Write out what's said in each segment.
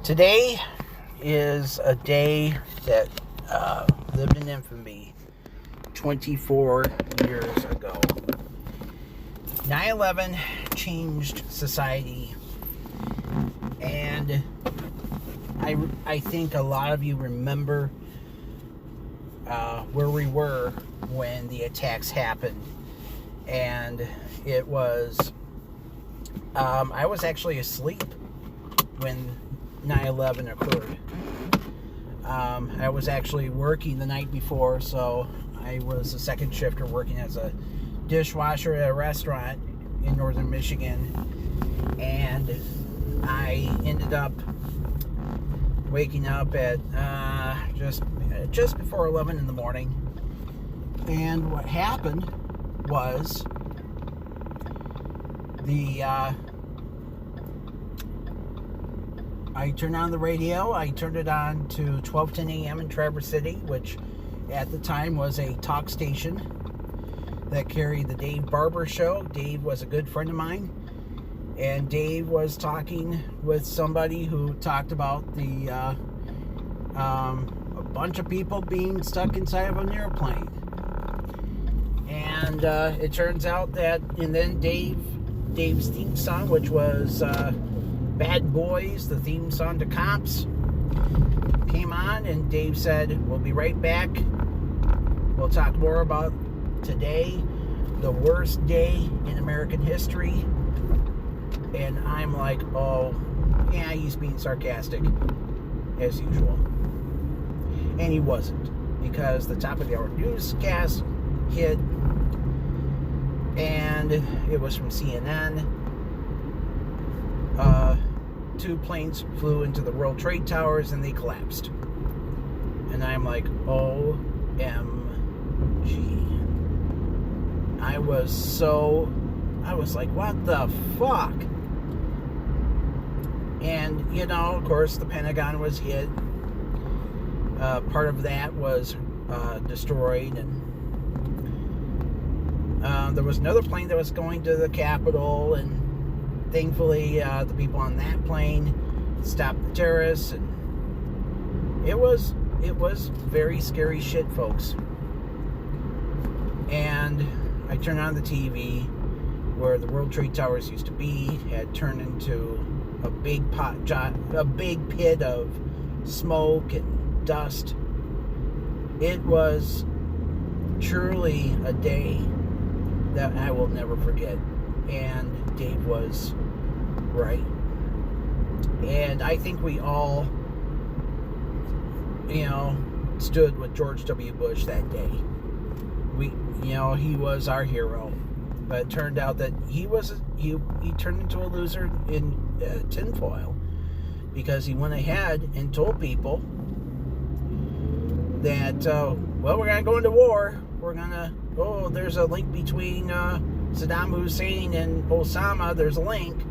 Today is a day that lived in infamy 24 years ago. 9/11 changed society, and I think a lot of you remember where we were when the attacks happened, and it was I was actually asleep when 9/11 occurred. I was actually working the night before, so I was a second shifter working as a dishwasher at a restaurant in northern Michigan, and I ended up waking up at just before 11 in the morning. And what happened was I turned on the radio. I turned it on to 12:10 a.m. in Traverse City, which at the time was a talk station that carried the Dave Barber Show. Dave was a good friend of mine, and Dave was talking with somebody who talked about a bunch of people being stuck inside of an airplane. And it turns out that, and then Dave's theme song, which was Bad Boys, the theme song to Cops, came on, and Dave said, "We'll be right back. We'll talk more about today, the worst day in American history." And I'm like, oh, yeah, he's being sarcastic, as usual. And he wasn't, because the top of the hour newscast hit, and it was from CNN. 2 planes flew into the World Trade Towers and they collapsed. And I'm like, OMG. I was like, what the fuck? And, of course, the Pentagon was hit. Part of that was destroyed. And there was another plane that was going to the Capitol, and thankfully, the people on that plane stopped the terrorists, and it was very scary shit, folks. And I turned on the TV, where the World Trade Towers used to be had turned into a big pit of smoke and dust. It was truly a day that I will never forget. And Dave was right. And I think we all, stood with George W. Bush that day. He was our hero. But it turned out that he turned into a loser in tinfoil, because he went ahead and told people that, we're going to go into war. There's a link between Saddam Hussein and Osama. There's a link.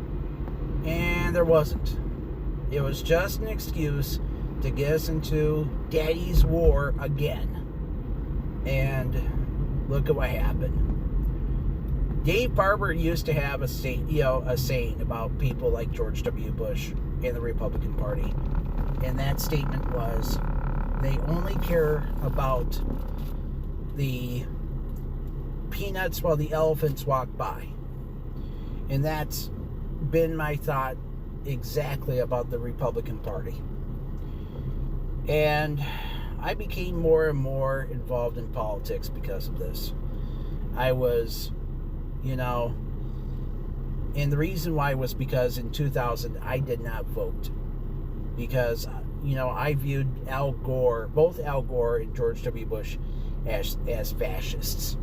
And there wasn't. It was just an excuse to get us into Daddy's War again. And look at what happened. Dave Barber used to have a saying about people like George W. Bush and the Republican Party. And that statement was, they only care about the peanuts while the elephants walk by. And that's been my thought exactly about the Republican Party. And I became more and more involved in politics because of this. I was, and the reason why was because in 2000 I did not vote, because I viewed both Al Gore and George W. Bush as fascists,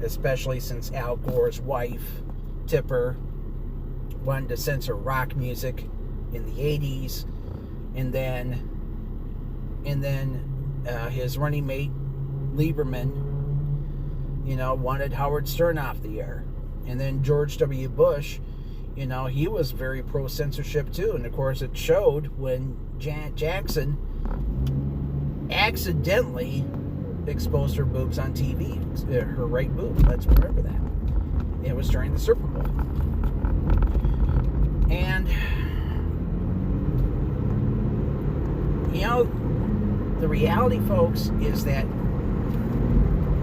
especially since Al Gore's wife, Tipper, wanted to censor rock music in the 80s, and then his running mate Lieberman, wanted Howard Stern off the air. And then George W. Bush, he was very pro-censorship too. And of course it showed when Janet Jackson accidentally exposed her boobs on TV, her right boob. Let's remember that. It was during the Super Bowl. And the reality, folks, is that,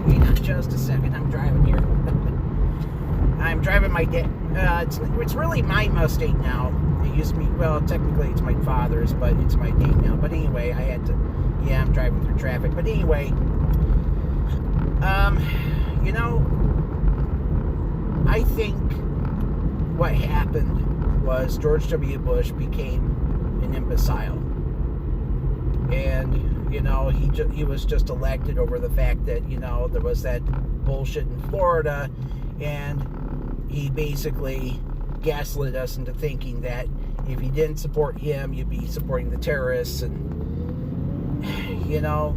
wait on just a second, I'm driving here. I'm driving my dad. It's really my Mustang now. It used to be, well, technically it's my father's, but it's my day now. But anyway, I had to, yeah, I'm driving through traffic. But anyway, you know, I think what happened was George W. Bush became an imbecile. And, you know, he was just elected over the fact that, you know, there was that bullshit in Florida, and he basically gaslit us into thinking that if you didn't support him, you'd be supporting the terrorists. And, you know,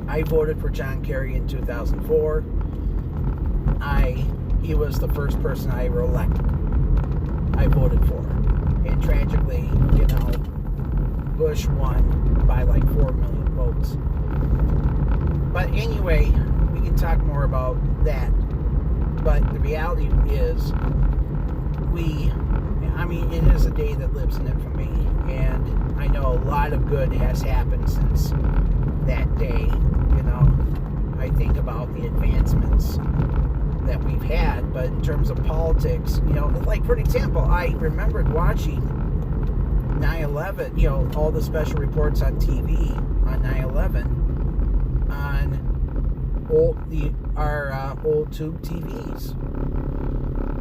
I voted for John Kerry in 2004. He was the first person I ever elected. I voted for. And tragically, you know, Bush won by like 4 million votes. But anyway, we can talk more about that. But the reality is, it is a day that lives in infamy. And I know a lot of good has happened since that day. You know, I think about the advancements that we've had, but in terms of politics, you know, like for example, I remembered watching 9/11, you know, all the special reports on TV on 9/11 on our old tube TVs,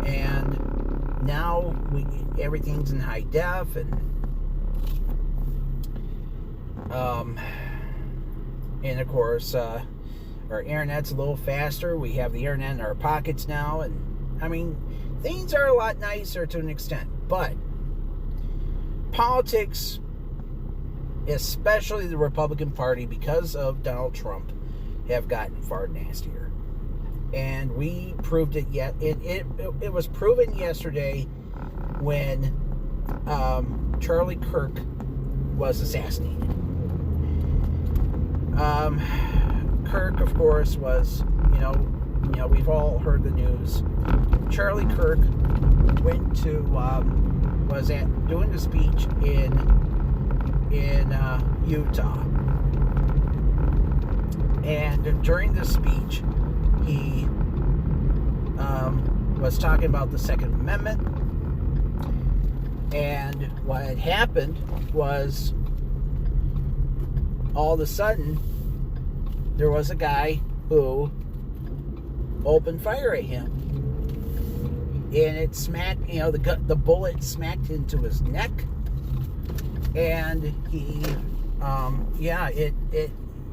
and now everything's in high def, and of course our internet's a little faster. We have the internet in our pockets now, and I mean, things are a lot nicer to an extent, but politics, especially the Republican Party, because of Donald Trump, have gotten far nastier. And we proved it yet. It was proven yesterday when Charlie Kirk was assassinated. Kirk, of course, was, you know, we've all heard the news. Charlie Kirk went to was doing a speech in Utah, and during this speech, he was talking about the Second Amendment. And what had happened was, all of a sudden, there was a guy who opened fire at him, and it smacked, you know, the bullet smacked into his neck, and he,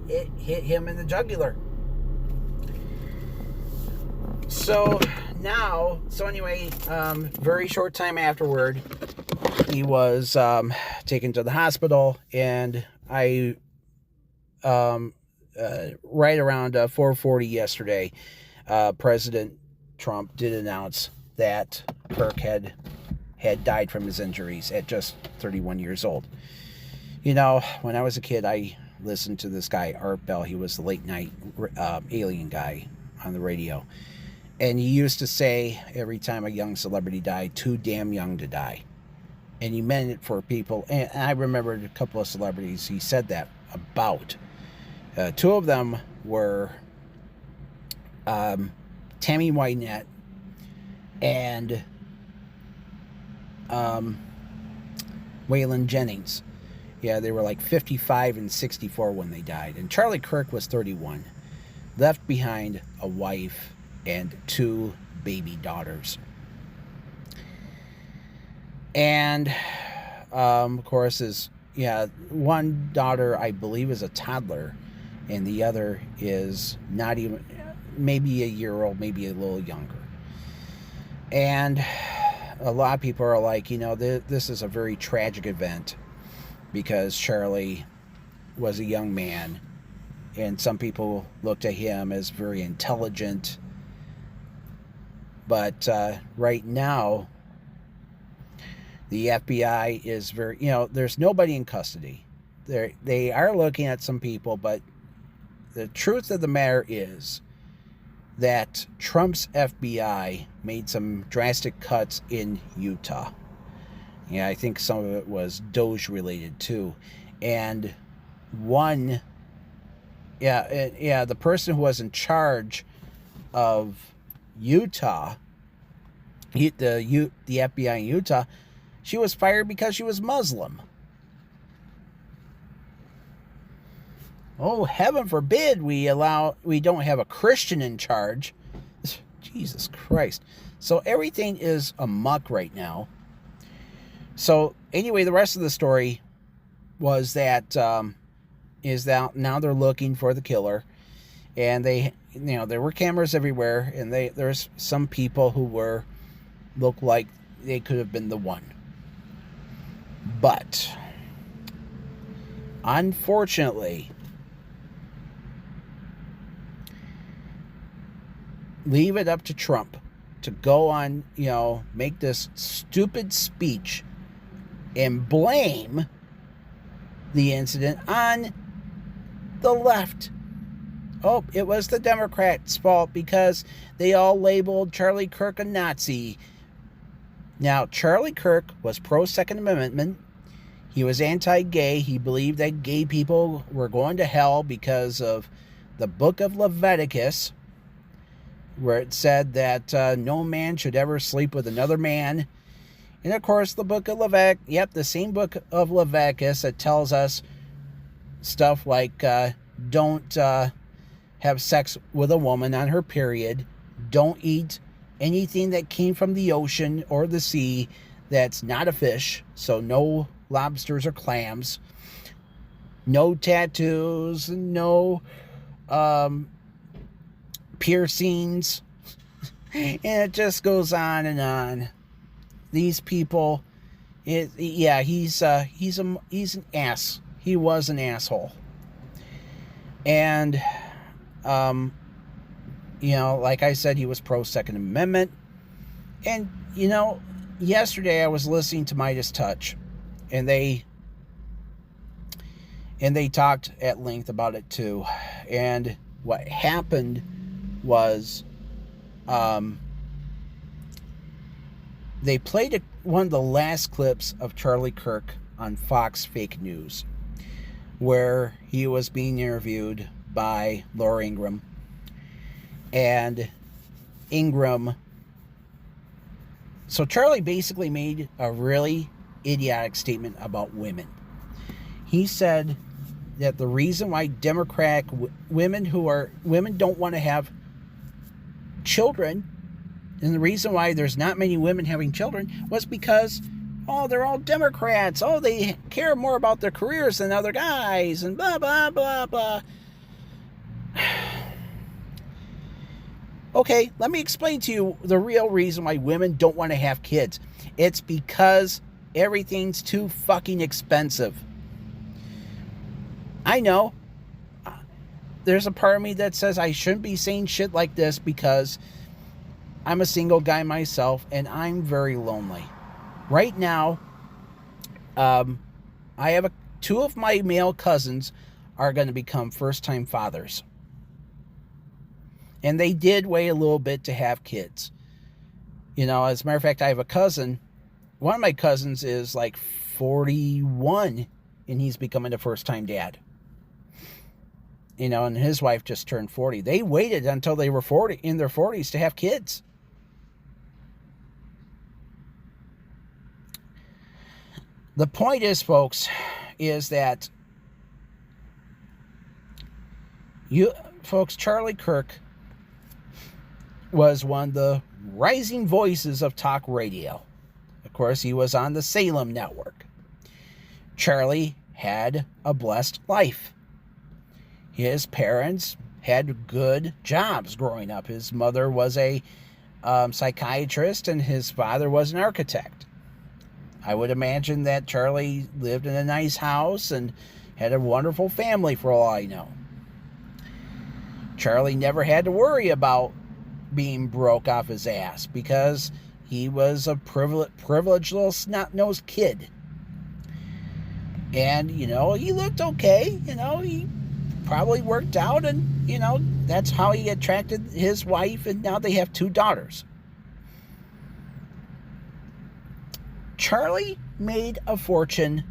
it hit him in the jugular. So anyway, very short time afterward, he was taken to the hospital, and I right around 4:40 yesterday, President Trump did announce that Kirk had died from his injuries at just 31 years old. You know, when I was a kid, I listened to this guy, Art Bell. He was the late night alien guy on the radio. And he used to say every time a young celebrity died, too damn young to die. And he meant it for people. And I remembered a couple of celebrities he said that about. Two of them were Tammy Wynette and Waylon Jennings. Yeah, they were like 55 and 64 when they died. And Charlie Kirk was 31. Left behind a wife and 2 baby daughters. And, of course, one daughter, I believe, is a toddler. And the other is not even, maybe a year old, maybe a little younger. And a lot of people are like, you know, this is a very tragic event, because Charlie was a young man, and some people looked at him as very intelligent. But right now, the FBI is very, you know, there's nobody in custody. They are looking at some people, but the truth of the matter is that Trump's FBI made some drastic cuts in Utah. Yeah, I think some of it was Doge related too. And one, the person who was in charge of Utah, the FBI in Utah, she was fired because she was Muslim. Oh, heaven forbid we don't have a Christian in charge. Jesus Christ. So everything is amok right now. So anyway, the rest of the story was that now they're looking for the killer, and there were cameras everywhere, and there's some people who looked like they could have been the one. But unfortunately, leave it up to Trump to go on, make this stupid speech and blame the incident on the left. Oh, it was the Democrats' fault because they all labeled Charlie Kirk a Nazi. Now, Charlie Kirk was pro-Second Amendment. He was anti-gay. He believed that gay people were going to hell because of the book of Leviticus, where it said that no man should ever sleep with another man. And of course, the book of Leviticus, the same book of Leviticus that tells us stuff like don't have sex with a woman on her period, don't eat anything that came from the ocean or the sea that's not a fish, so no lobsters or clams, no tattoos, no piercings, and it just goes on and on. These people, he's an ass. He was an asshole. And like I said, he was pro-Second Amendment. And yesterday I was listening to Midas Touch, and they talked at length about it too. And what happened was they played one of the last clips of Charlie Kirk on Fox Fake News, where he was being interviewed by Laura Ingraham. And so Charlie basically made a really idiotic statement about women. He said that the reason why women don't want to have children, and the reason why there's not many women having children, was because, they're all Democrats. They care more about their careers than other guys, and blah, blah, blah, blah. Okay, let me explain to you the real reason why women don't want to have kids. It's because everything's too fucking expensive. I know. There's a part of me that says I shouldn't be saying shit like this because I'm a single guy myself and I'm very lonely. Right now, I have two of my male cousins are going to become first-time fathers. And they did wait a little bit to have kids. As a matter of fact, I have a cousin. One of my cousins is like 41, and he's becoming a first-time dad. And his wife just turned 40. They waited until they were in their 40s to have kids. The point is, folks, is that Charlie Kirk was one of the rising voices of talk radio. Of course, he was on the Salem Network. Charlie had a blessed life. His parents had good jobs growing up. His mother was a psychiatrist, and his father was an architect. I would imagine that Charlie lived in a nice house and had a wonderful family, for all I know. Charlie never had to worry about being broke off his ass because he was a privileged little snot-nosed kid. And, he looked okay. He probably worked out, and, that's how he attracted his wife, and now they have 2 daughters. Charlie made a fortune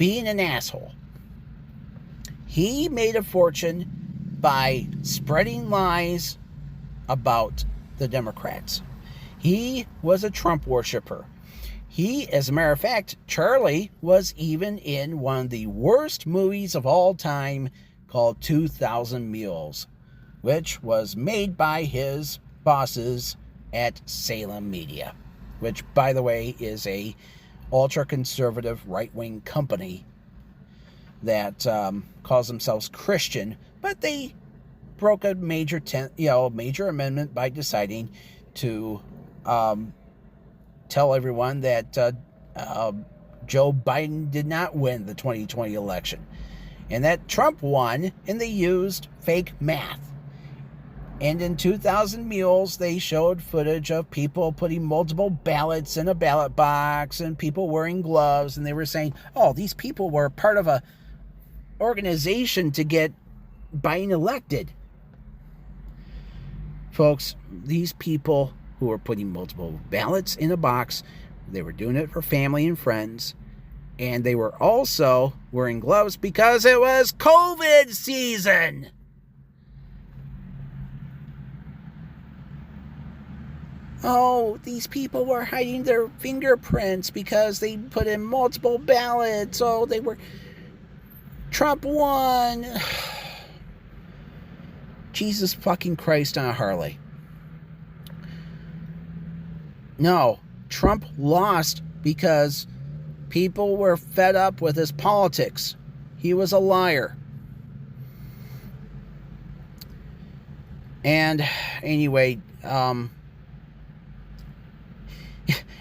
being an asshole. He made a fortune by spreading lies about the Democrats. He was a Trump worshiper. As a matter of fact, Charlie was even in one of the worst movies of all time called 2,000 Mules, which was made by his bosses at Salem Media, which, by the way, is a ultra-conservative right-wing company that calls themselves Christian, but they broke a major amendment by deciding to tell everyone that Joe Biden did not win the 2020 election and that Trump won, and they used fake math. And in 2,000 Mules, they showed footage of people putting multiple ballots in a ballot box and people wearing gloves, and they were saying, oh, these people were part of a organization to get Biden elected. Folks, these people who were putting multiple ballots in a box, they were doing it for family and friends, and they were also wearing gloves because it was COVID season. Oh, these people were hiding their fingerprints because they put in multiple ballots. Oh, Trump won. Jesus fucking Christ on a Harley. No, Trump lost because people were fed up with his politics. He was a liar. And anyway,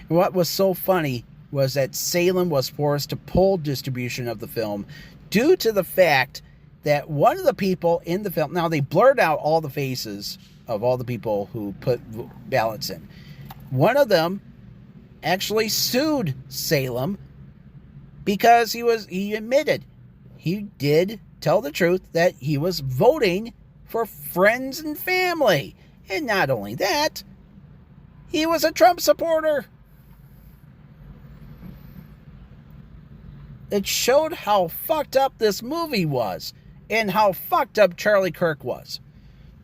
what was so funny was that Salem was forced to pull distribution of the film due to the fact that one of the people in the film, now they blurred out all the faces of all the people who put ballots in. One of them actually sued Salem because he admitted he did tell the truth that he was voting for friends and family. And not only that, he was a Trump supporter. It showed how fucked up this movie was and how fucked up Charlie Kirk was.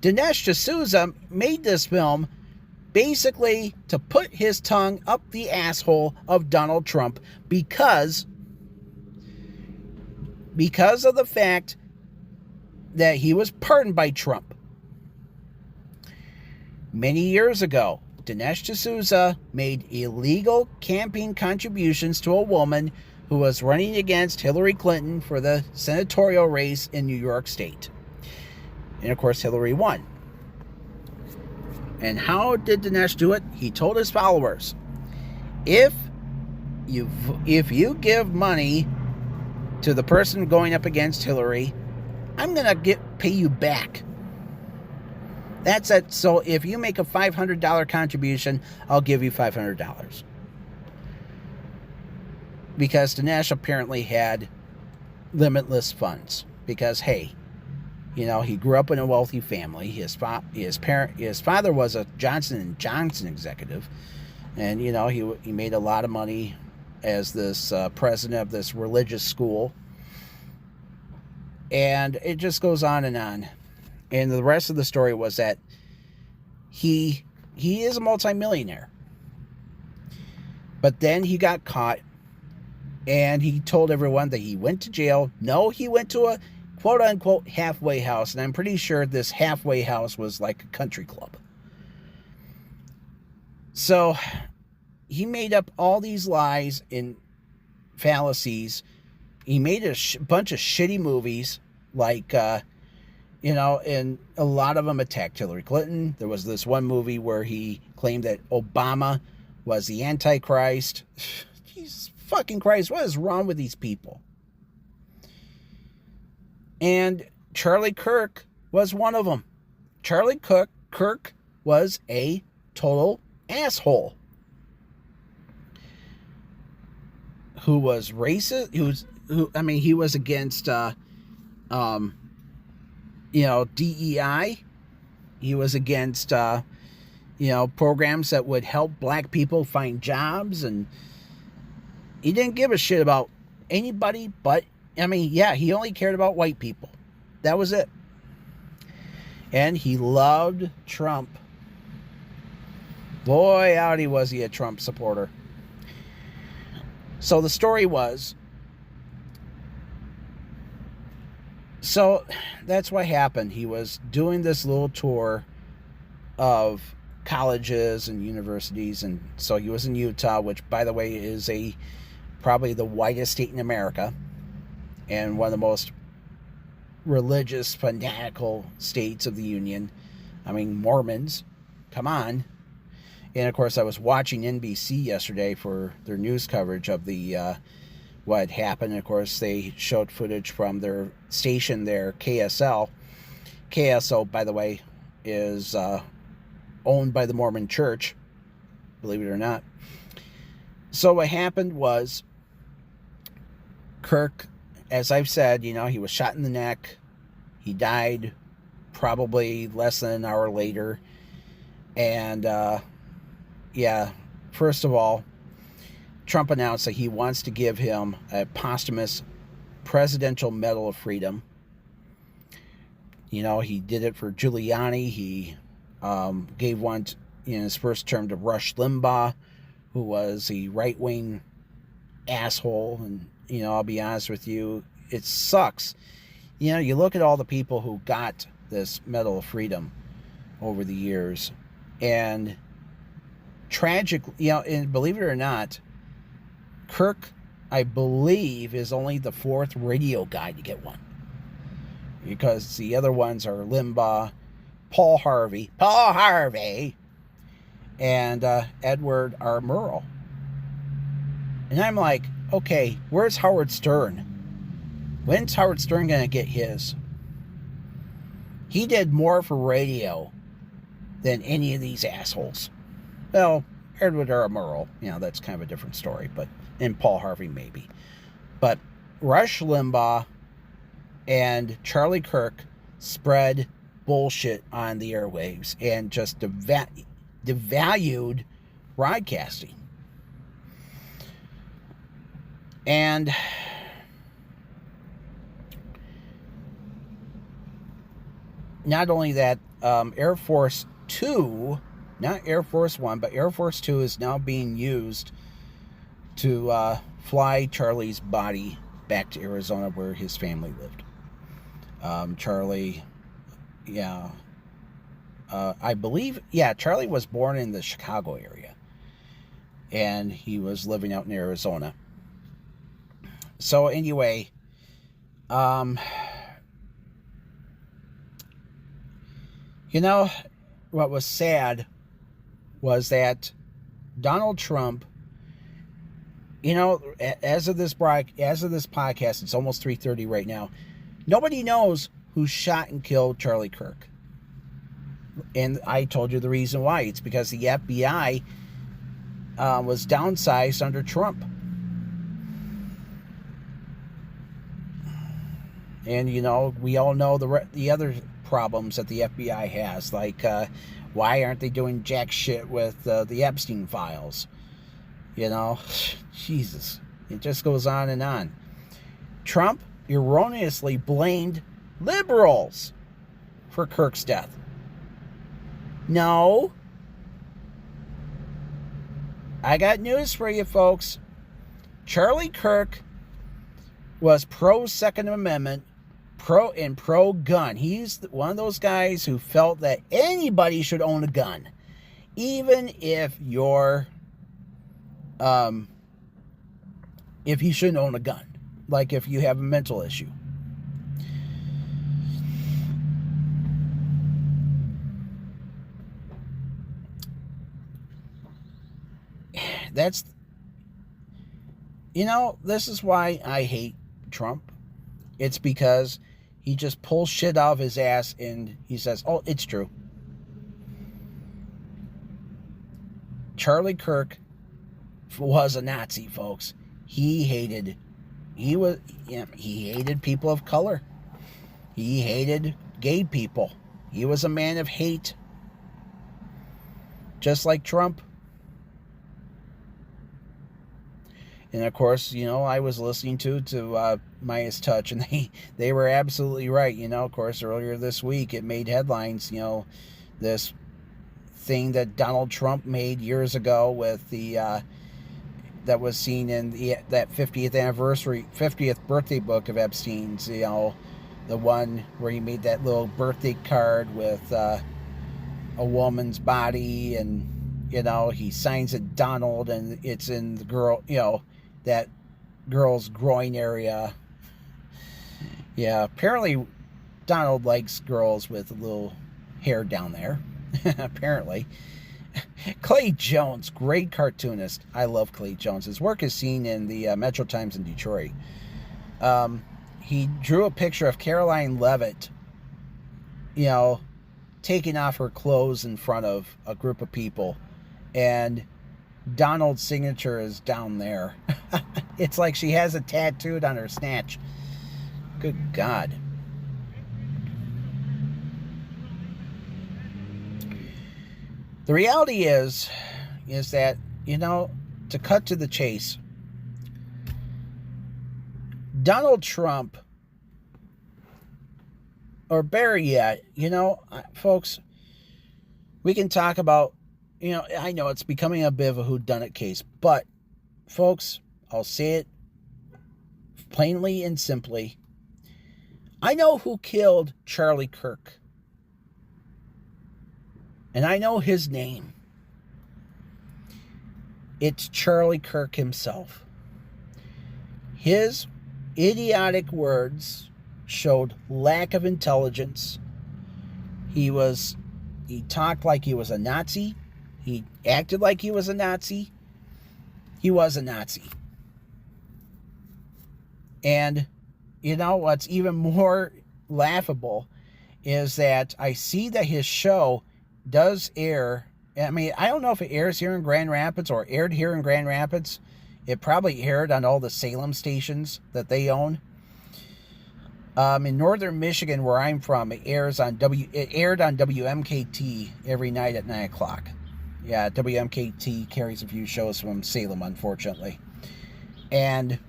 Dinesh D'Souza made this film basically to put his tongue up the asshole of Donald Trump because of the fact that he was pardoned by Trump. Many years ago, Dinesh D'Souza made illegal campaign contributions to a woman who was running against Hillary Clinton for the senatorial race in New York State. And of course, Hillary won. And how did Dinesh do it? He told his followers, if you give money to the person going up against Hillary, I'm going to pay you back. That's it. So if you make a $500 contribution, I'll give you $500. Because Dinesh apparently had limitless funds. Because, hey, he grew up in a wealthy family. His father was a Johnson & Johnson executive. And, he made a lot of money as this president of this religious school. And it just goes on and on. And the rest of the story was that he is a multimillionaire. But then he got caught. And he told everyone that he went to jail. No, he went to a quote-unquote halfway house. And I'm pretty sure this halfway house was like a country club. So he made up all these lies and fallacies. He made a bunch of shitty movies. Like, and a lot of them attacked Hillary Clinton. There was this one movie where he claimed that Obama was the Antichrist. Jesus fucking Christ, what is wrong with these people? And Charlie Kirk was one of them. Charlie Kirk was a total asshole who was racist. He was against DEI. He was against programs that would help black people find jobs, and he didn't give a shit about anybody but, I mean, yeah, he only cared about white people. That was it. And he loved Trump. Boy, howdy was he a Trump supporter. So the story was, so that's what happened. He was doing this little tour of colleges and universities, and so he was in Utah, which, by the way, is probably the whitest state in America, and one of the most religious, fanatical states of the Union. I mean, Mormons, come on. And of course, I was watching NBC yesterday for their news coverage of the what happened. And of course, they showed footage from their station there, KSL. KSL, by the way, is owned by the Mormon Church, believe it or not. So what happened was, Kirk, as I've said, you know, he was shot in the neck. He died probably less than an hour later. And, yeah, first of all, Trump announced that he wants to give him a posthumous Presidential Medal of Freedom. You know, he did it for Giuliani. He gave one in his first term to Rush Limbaugh, who was a right-wing asshole. And, you know, I'll be honest with you, it sucks. You know, you look at all the people who got this Medal of Freedom over the years, and tragically, you know, and believe it or not, Kirk, I believe, is only the fourth radio guy to get one, because the other ones are Limbaugh, Paul Harvey, and Edward R. Murrow. And I'm like, okay, where's Howard Stern? When's Howard Stern going to get his? He did more for radio than any of these assholes. Well, Edward R. Murrow, you know, that's kind of a different story, but, and Paul Harvey maybe. But Rush Limbaugh and Charlie Kirk spread bullshit on the airwaves and just devalued broadcasting. And not only that, Air Force 2, not Air Force 1, but Air Force 2 is now being used to fly Charlie's body back to Arizona where his family lived. Charlie, yeah, I believe, yeah, Charlie was born in the Chicago area, and he was living out in Arizona. So anyway, you know, what was sad was that Donald Trump, you know, as of this podcast, it's almost 3:30 right now. Nobody knows who shot and killed Charlie Kirk. And I told you the reason why. It's because the FBI was downsized under Trump. And, you know, we all know the other problems that the FBI has. Like, why aren't they doing jack shit with the Epstein files? You know, Jesus. It just goes on and on. Trump erroneously blamed liberals for Kirk's death. No. I got news for you, folks. Charlie Kirk was pro-Second Amendment, pro-gun. He's one of those guys who felt that anybody should own a gun, even if you're, if you shouldn't own a gun, like if you have a mental issue. That's, you know, this is why I hate Trump. It's because he just pulls shit out of his ass and he says, oh, it's true. Charlie Kirk was a Nazi, folks. He hated people of color. He hated gay people. He was a man of hate. Just like Trump. And of course, I was listening to Midas Touch, and they were absolutely right. Of course, earlier this week it made headlines. This thing that Donald Trump made years ago with the that was seen in that 50th birthday book of Epstein's. The one where he made that little birthday card with a woman's body, and he signs it Donald, and it's in the girl, that girl's groin area. Yeah, apparently Donald likes girls with a little hair down there. Apparently. Clay Jones, great cartoonist. I love Clay Jones. His work is seen in the Metro Times in Detroit. He drew a picture of Caroline Leavitt, taking off her clothes in front of a group of people, and Donald's signature is down there. It's like she has it tattooed on her snatch. Good God. The reality is that, to cut to the chase, Donald Trump, or better yet, folks, we can talk about, I know it's becoming a bit of a whodunit case, but, folks, I'll say it plainly and simply. I know who killed Charlie Kirk. And I know his name. It's Charlie Kirk himself. His idiotic words showed lack of intelligence. He talked like he was a Nazi. He acted like he was a Nazi. He was a Nazi. And what's even more laughable is that I see that his show does air. I mean, I don't know if it airs here in Grand Rapids or aired here in Grand Rapids. It probably aired on all the Salem stations that they own. In northern Michigan, where I'm from, it aired on WMKT every night at 9 o'clock. Yeah, WMKT carries a few shows from Salem, unfortunately. And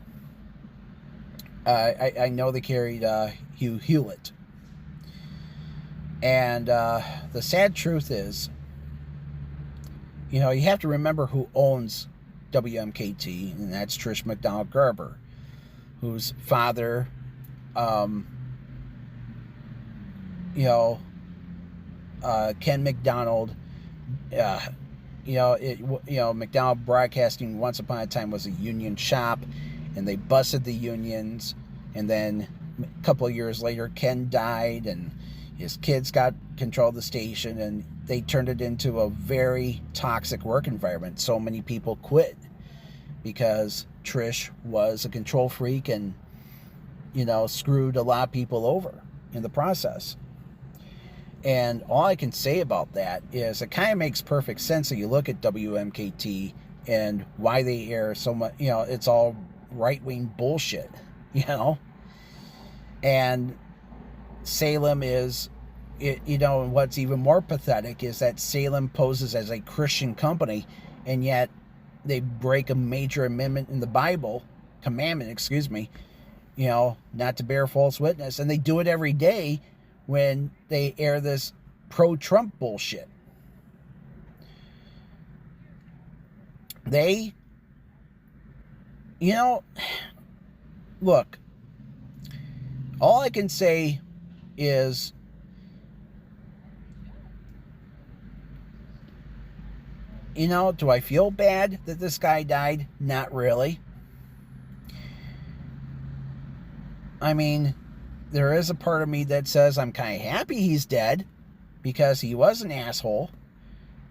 I know they carried Hugh Hewlett. And the sad truth is, you have to remember who owns WMKT, and that's Trish McDonald Garber, whose father, Ken McDonald, McDonald Broadcasting once upon a time was a union shop, and they busted the unions, and then a couple of years later, Ken died, and his kids got control of the station, and they turned it into a very toxic work environment. So many people quit because Trish was a control freak and, screwed a lot of people over in the process. And all I can say about that is it kind of makes perfect sense that you look at WMKT and why they air so much, it's all right-wing bullshit, And Salem is, and what's even more pathetic is that Salem poses as a Christian company, and yet they break a major commandment in the Bible, not to bear false witness, and they do it every day when they air this pro-Trump bullshit. They, look, all I can say is, do I feel bad that this guy died? Not really. I mean, there is a part of me that says I'm kind of happy he's dead because he was an asshole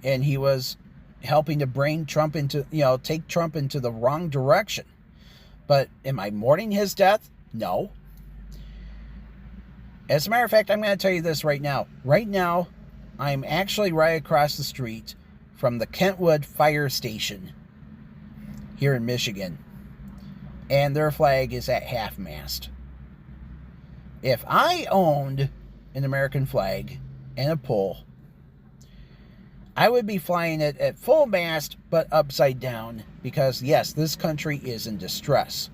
and he was helping to bring Trump into, take Trump into the wrong direction. But am I mourning his death? No. As a matter of fact, I'm going to tell you this right now. Right now, I'm actually right across the street from the Kentwood Fire Station here in Michigan. And their flag is at half-mast. If I owned an American flag and a pole, I would be flying it at full mast, but upside down, Because, yes, this country is in distress.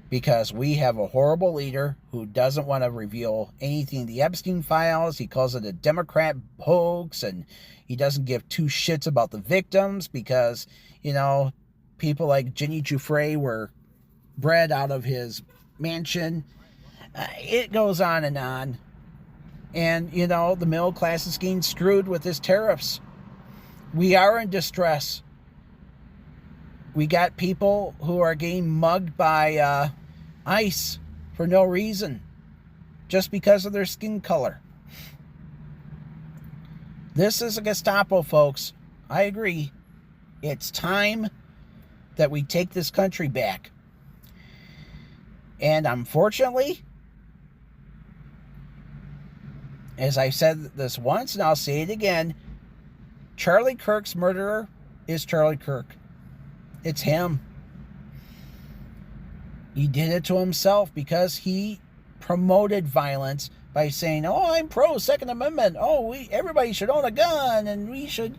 Because we have a horrible leader who doesn't want to reveal anything in the Epstein files. He calls it a Democrat hoax, and he doesn't give two shits about the victims because, people like Jenny Giuffre were bred out of his mansion. It goes on. And, the middle class is getting screwed with his tariffs. We are in distress. We got people who are getting mugged by ICE for no reason, just because of their skin color. This is a Gestapo, folks. I agree. It's time that we take this country back. And unfortunately, as I said this once, and I'll say it again, Charlie Kirk's murderer is Charlie Kirk. It's him. He did it to himself because he promoted violence by saying, "Oh, I'm pro Second Amendment. Oh, everybody should own a gun, and we should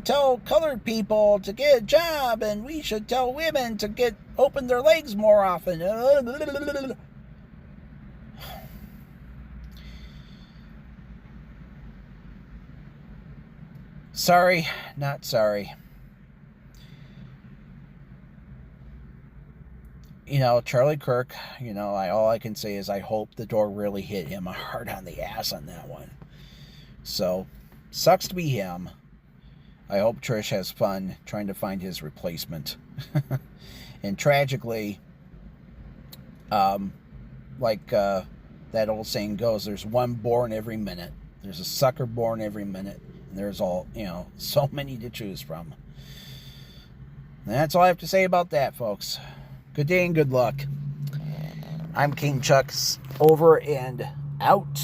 tell colored people to get a job, and we should tell women to open their legs more often." Sorry, not sorry. Charlie Kirk, all I can say is I hope the door really hit him hard on the ass on that one. So, sucks to be him. I hope Trish has fun trying to find his replacement. And tragically, like that old saying goes, there's one born every minute. There's a sucker born every minute. And there's so many to choose from. And that's all I have to say about that, folks. Good day and good luck. I'm King Chuck's over and out.